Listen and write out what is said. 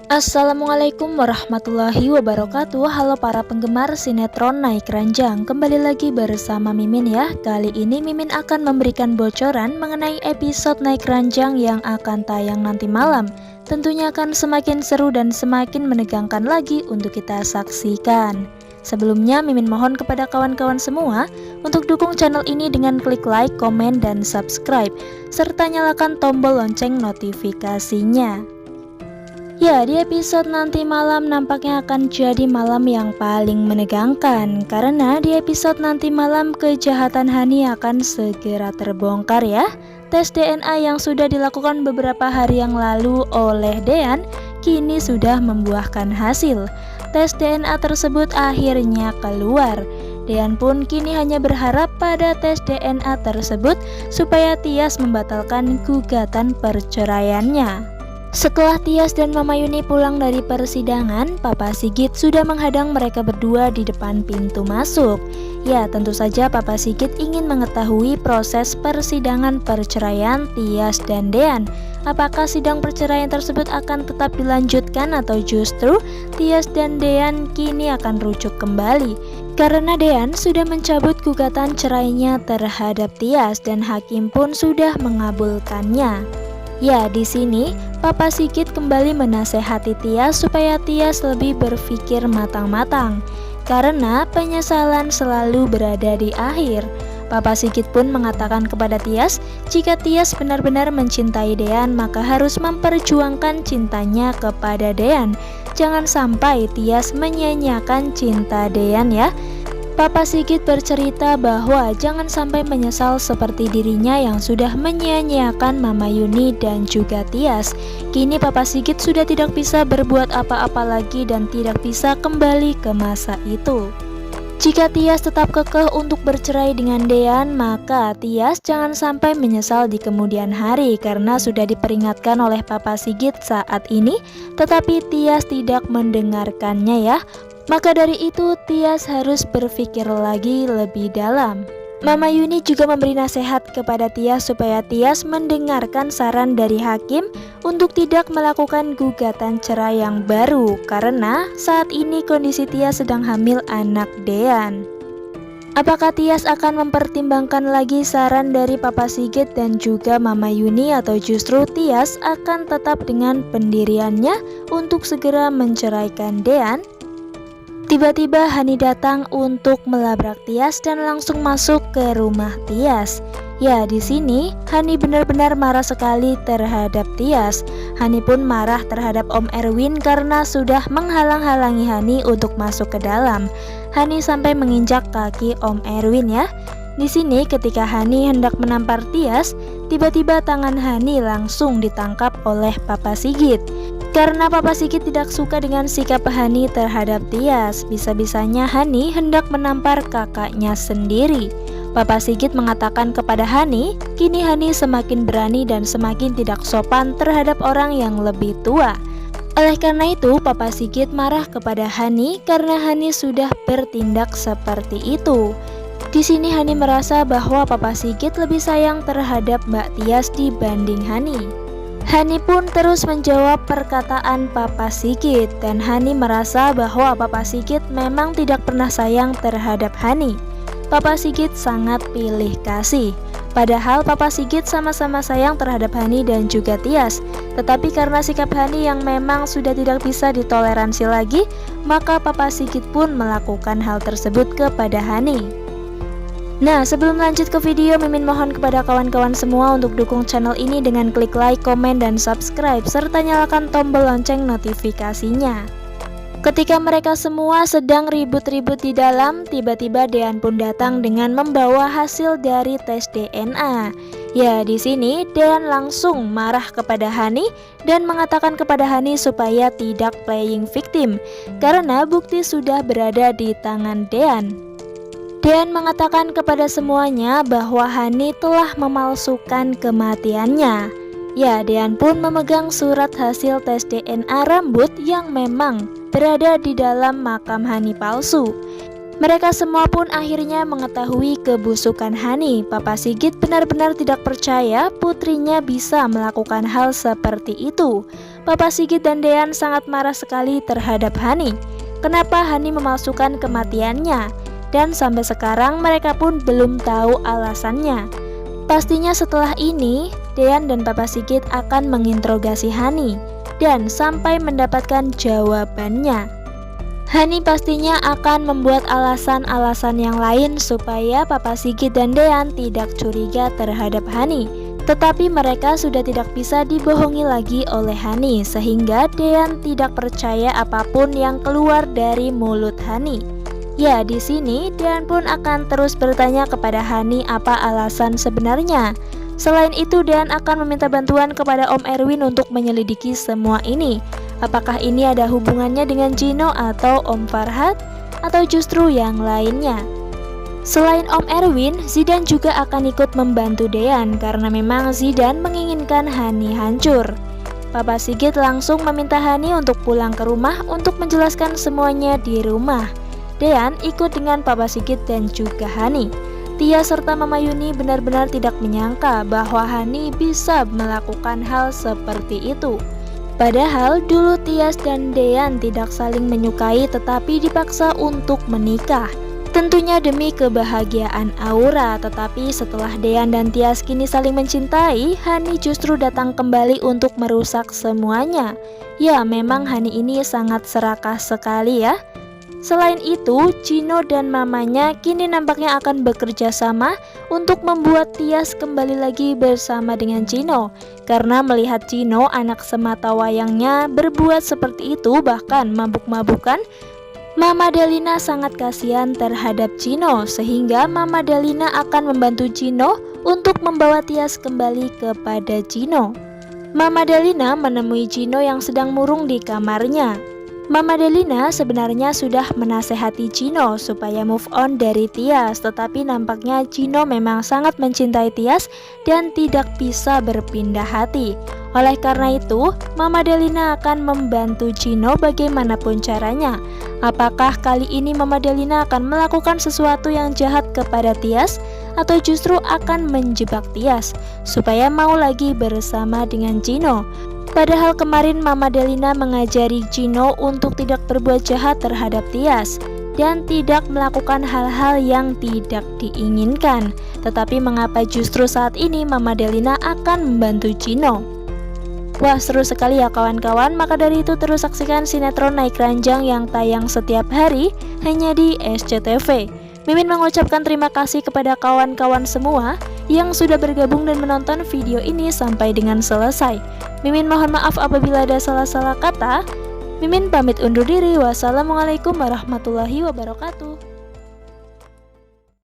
Assalamualaikum warahmatullahi wabarakatuh. Halo para penggemar sinetron Naik Ranjang, kembali lagi bersama Mimin ya. Kali ini Mimin akan memberikan bocoran mengenai episode Naik Ranjang yang akan tayang nanti malam. Tentunya akan semakin seru dan semakin menegangkan lagi untuk kita saksikan. Sebelumnya Mimin mohon kepada kawan-kawan semua untuk dukung channel ini dengan klik like, komen, dan subscribe, serta nyalakan tombol lonceng notifikasinya. Ya, di episode nanti malam nampaknya akan jadi malam yang paling menegangkan, karena di episode nanti malam kejahatan Hani akan segera terbongkar ya. Tes DNA yang sudah dilakukan beberapa hari yang lalu oleh Dean kini sudah membuahkan hasil. Tes DNA tersebut akhirnya keluar. Dean pun kini hanya berharap pada tes DNA tersebut supaya Tias membatalkan gugatan perceraiannya. Setelah Tias dan Mama Yuni pulang dari persidangan, Papa Sigit sudah menghadang mereka berdua di depan pintu masuk. Ya, tentu saja Papa Sigit ingin mengetahui proses persidangan perceraian Tias dan Dean. Apakah sidang perceraian tersebut akan tetap dilanjutkan atau justru Tias dan Dean kini akan rujuk kembali? Karena Dean sudah mencabut gugatan cerainya terhadap Tias dan hakim pun sudah mengabulkannya. Ya, di sini Papa Sigit kembali menasehati Tias supaya Tias lebih berpikir matang-matang, karena penyesalan selalu berada di akhir. Papa Sigit pun mengatakan kepada Tias, jika Tias benar-benar mencintai Dean, maka harus memperjuangkan cintanya kepada Dean. Jangan sampai Tias menyia-nyiakan cinta Dean ya. Papa Sigit bercerita bahwa jangan sampai menyesal seperti dirinya yang sudah menyia-nyiakan Mama Yuni dan juga Tias. Kini Papa Sigit sudah tidak bisa berbuat apa-apa lagi dan tidak bisa kembali ke masa itu. Jika Tias tetap kekeh untuk bercerai dengan Dean, maka Tias jangan sampai menyesal di kemudian hari karena sudah diperingatkan oleh Papa Sigit saat ini, tetapi Tias tidak mendengarkannya ya. Maka dari itu Tias harus berpikir lagi lebih dalam. Mama Yuni juga memberi nasihat kepada Tias supaya Tias mendengarkan saran dari hakim untuk tidak melakukan gugatan cerai yang baru, karena saat ini kondisi Tias sedang hamil anak Dean. Apakah Tias akan mempertimbangkan lagi saran dari Papa Sigit dan juga Mama Yuni, atau justru Tias akan tetap dengan pendiriannya untuk segera menceraikan Dean? Tiba-tiba Hani datang untuk melabrak Tias dan langsung masuk ke rumah Tias. Ya, di sini Hani benar-benar marah sekali terhadap Tias. Hani pun marah terhadap Om Erwin karena sudah menghalang-halangi Hani untuk masuk ke dalam. Hani sampai menginjak kaki Om Erwin ya. Di sini ketika Hani hendak menampar Tias, tiba-tiba tangan Hani langsung ditangkap oleh Papa Sigit. Karena Papa Sigit tidak suka dengan sikap Hani terhadap Tias, bisa-bisanya Hani hendak menampar kakaknya sendiri. Papa Sigit mengatakan kepada Hani, kini Hani semakin berani dan semakin tidak sopan terhadap orang yang lebih tua. Oleh karena itu, Papa Sigit marah kepada Hani karena Hani sudah bertindak seperti itu. Di sini Hani merasa bahwa Papa Sigit lebih sayang terhadap Mbak Tias dibanding Hani. Hani pun terus menjawab perkataan Papa Sigit dan Hani merasa bahwa Papa Sigit memang tidak pernah sayang terhadap Hani. Papa Sigit sangat pilih kasih. Padahal Papa Sigit sama-sama sayang terhadap Hani dan juga Tias. Tetapi karena sikap Hani yang memang sudah tidak bisa ditoleransi lagi, maka Papa Sigit pun melakukan hal tersebut kepada Hani. Nah, sebelum lanjut ke video, Mimin mohon kepada kawan-kawan semua untuk dukung channel ini dengan klik like, komen, dan subscribe, serta nyalakan tombol lonceng notifikasinya. Ketika mereka semua sedang ribut-ribut di dalam, tiba-tiba Dean pun datang dengan membawa hasil dari tes DNA. Ya, di sini Dean langsung marah kepada Hani dan mengatakan kepada Hani supaya tidak playing victim, karena bukti sudah berada di tangan Dean. Dean mengatakan kepada semuanya bahwa Hani telah memalsukan kematiannya. Ya, Dean pun memegang surat hasil tes DNA rambut yang memang berada di dalam makam Hani palsu. Mereka semua pun akhirnya mengetahui kebusukan Hani. Papa Sigit benar-benar tidak percaya putrinya bisa melakukan hal seperti itu. Papa Sigit dan Dean sangat marah sekali terhadap Hani. Kenapa Hani memalsukan kematiannya? Dan sampai sekarang mereka pun belum tahu alasannya. Pastinya setelah ini, Dean dan Papa Sigit akan menginterogasi Hani dan sampai mendapatkan jawabannya. Hani pastinya akan membuat alasan-alasan yang lain supaya Papa Sigit dan Dean tidak curiga terhadap Hani. Tetapi mereka sudah tidak bisa dibohongi lagi oleh Hani, sehingga Dean tidak percaya apapun yang keluar dari mulut Hani. Ya, di sini Dean pun akan terus bertanya kepada Hani apa alasan sebenarnya. Selain itu, Dean akan meminta bantuan kepada Om Erwin untuk menyelidiki semua ini. Apakah ini ada hubungannya dengan Gino atau Om Farhat, atau justru yang lainnya? Selain Om Erwin, Zidan juga akan ikut membantu Dean karena memang Zidan menginginkan Hani hancur. Papa Sigit langsung meminta Hani untuk pulang ke rumah untuk menjelaskan semuanya di rumah. Dean ikut dengan Papa Sigit dan juga Hani. Tia serta Mama Yuni benar-benar tidak menyangka bahwa Hani bisa melakukan hal seperti itu. Padahal dulu Tias dan Dean tidak saling menyukai tetapi dipaksa untuk menikah. Tentunya demi kebahagiaan Aura, tetapi setelah Dean dan Tias kini saling mencintai, Hani justru datang kembali untuk merusak semuanya. Ya, memang Hani ini sangat serakah sekali ya. Selain itu, Gino dan mamanya kini nampaknya akan bekerja sama untuk membuat Tias kembali lagi bersama dengan Gino. Karena melihat Gino, anak semata wayangnya, berbuat seperti itu bahkan mabuk-mabukan, Mama Delina sangat kasihan terhadap Gino, sehingga Mama Delina akan membantu Gino untuk membawa Tias kembali kepada Gino. Mama Delina menemui Gino yang sedang murung di kamarnya. Mama Delina sebenarnya sudah menasehati Gino supaya move on dari Tias, tetapi nampaknya Gino memang sangat mencintai Tias dan tidak bisa berpindah hati. Oleh karena itu, Mama Delina akan membantu Gino bagaimanapun caranya. Apakah kali ini Mama Delina akan melakukan sesuatu yang jahat kepada Tias, atau justru akan menjebak Tias supaya mau lagi bersama dengan Gino? Padahal kemarin Mama Delina mengajari Gino untuk tidak berbuat jahat terhadap Tias dan tidak melakukan hal-hal yang tidak diinginkan. Tetapi mengapa justru saat ini Mama Delina akan membantu Gino? Wah, seru sekali ya kawan-kawan. Maka dari itu terus saksikan sinetron Naik Ranjang yang tayang setiap hari hanya di SCTV. Mimin mengucapkan terima kasih kepada kawan-kawan semua yang sudah bergabung dan menonton video ini sampai dengan selesai. Mimin mohon maaf apabila ada salah-salah kata. Mimin pamit undur diri. Wassalamualaikum warahmatullahi wabarakatuh.